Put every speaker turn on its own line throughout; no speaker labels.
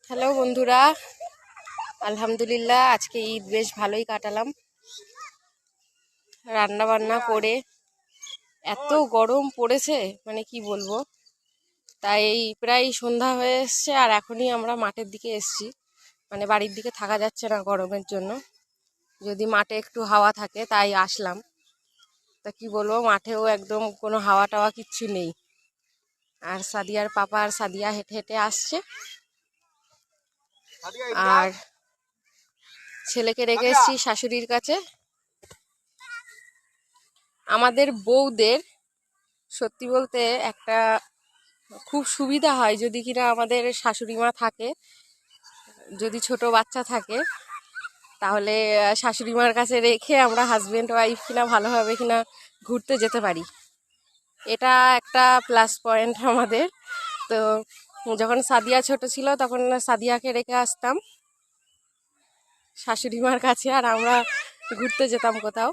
Hello বন্ধুরা, আলহামদুলিল্লাহ আজকে ঈদ বেশ ভালোই কাটালাম। রান্না বান্না করে এত গরম পড়েছে মানে কি বলবো। তাই প্রায় সন্ধ্যা হয়ে এসছে আর এখনই আমরা মাঠের দিকে এসছি। মানে বাড়ির দিকে থাকা যাচ্ছে না গরমের জন্য, যদি মাঠে একটু হাওয়া থাকে তাই আসলাম। তা কি বলবো, মাঠেও একদম কোনো হাওয়া টাওয়া কিচ্ছু নেই। আর সাদিয়ার পাপা আর সাদিয়া হেঁটে হেঁটে আসছে, আর ছেলেকে রেখে এসেছি শাশুড়ির কাছে। আমাদের বউদের সত্যি বলতে একটা খুব সুবিধা হয় যদি কিনা আমাদের শাশুড়ি মা থাকে, যদি ছোট বাচ্চা থাকে তাহলে শাশুড়ি মার কাছে রেখে আমরা হাজব্যান্ড ওয়াইফ কিনা ভালোভাবে কিনা ঘুরতে যেতে পারি। এটা একটা প্লাস পয়েন্ট আমাদের। তো যখন সাদিয়া ছোট ছিল তখন সাদিয়াকে রেখে আসতাম শাশুড়ি মার কাছে, আর আমরা ঘুরতে যেতাম কোথাও।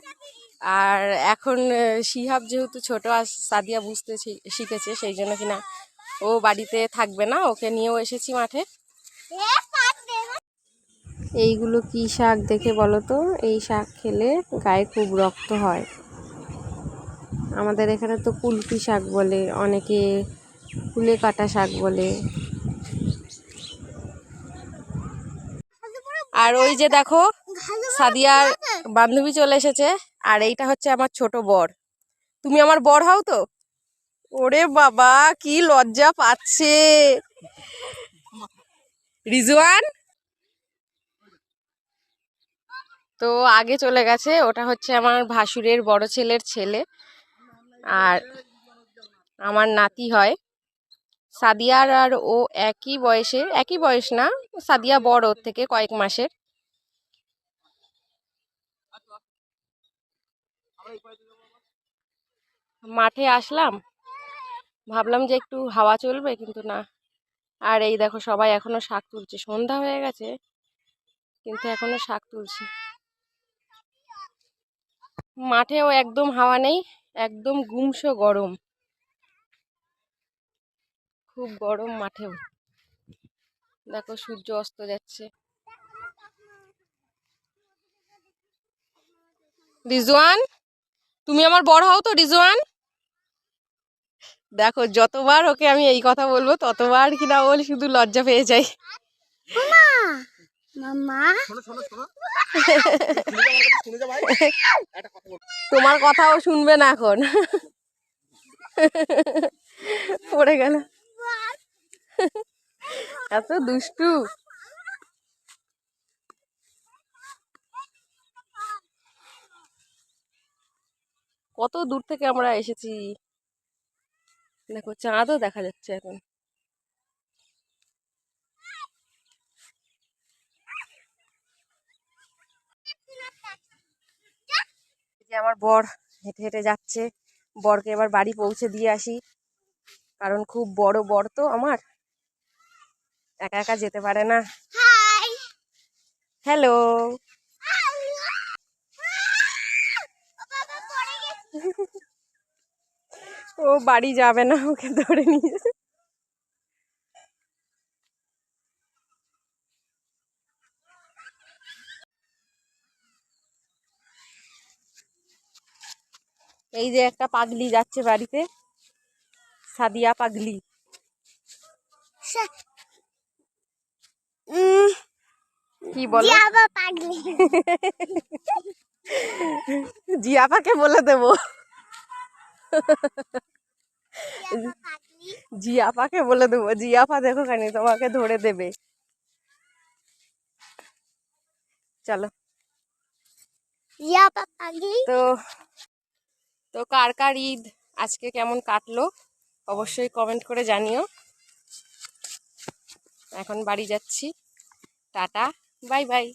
আর এখন শিহাব যেহেতু ছোট আর সাদিয়া বুঝতে শিখেছে, সেই জন্য কিনা ও বাড়িতে থাকবে না, ওকে নিয়েও এসেছি মাঠে। এইগুলো কি শাক দেখে বলো তো? এই শাক খেলে গায়ে খুব রক্ত হয়। আমাদের এখানে তো কুলপি শাক বলে, অনেকে কুলে কাটা শাক বলে। আর ওই যে দেখো সাদিয়ার বান্ধবী চলে এসেছে, আর এইটা হচ্ছে আমার ছোট বর। তুমি আমার বর হও তো? ওরে বাবা কি লজ্জা পাচ্ছে রিজওয়ান। তো আগে চলে গেছে, ওটা হচ্ছে আমার ভাসুরের বড় ছেলের ছেলে, আর আমার নাতি হয়। সাদিয়ার আর ও একই বয়সের, একই বয়স না, সাদিয়া বড় ওর থেকে কয়েক মাসের। মাঠে আসলাম, ভাবলাম যে একটু হাওয়া চলবে, কিন্তু না। আর এই দেখো সবাই এখনো শাক তুলছে, সন্ধ্যা হয়ে গেছে কিন্তু এখনো শাক তুলছে। মাঠেও একদম হাওয়া নেই, একদম গুমসো গরম, খুব গরম মাঠেও। দেখো সূর্য অস্ত যাচ্ছে। রিজওয়ান, তুমি আমার বড় হও তো রিজওয়ান। দেখো যতবার ওকে আমি এই কথা বলবো ততবার কিনা ও শুধু লজ্জা পেয়ে যায়। তোমার কথাও শুনবে না এখন। পড়ে গেল, এত দুষ্টু। কত দূর থেকে আমরা এসেছি, দেখো চাঁদও দেখা যাচ্ছে এখন। যে আমার বর হেঁটে হেঁটে যাচ্ছে, বরকে এবার বাড়ি পৌঁছে দিয়ে আসি, কারণ খুব বড় বর তো আমার, একা একা যেতে পারে না। হ্যালো। ও বাড়ি যাবে না, ওকে ধরে নিয়ে। এই যে একটা পাগলি যাচ্ছে বাড়িতে, সাদিয়া পাগলি। কি বলো? জিয়াপাকে বলে দেবো, জিয়াপাকে বলে দেবো। জিয়াপা দেখো খানি তোমাকে ধরে দেবে। চলো। তো তো কার কার ঈদ আজকে কেমন কাটলো অবশ্যই কমেন্ট করে জানিও। এখন বাড়ি যাচ্ছি, টাটা, বাই বাই।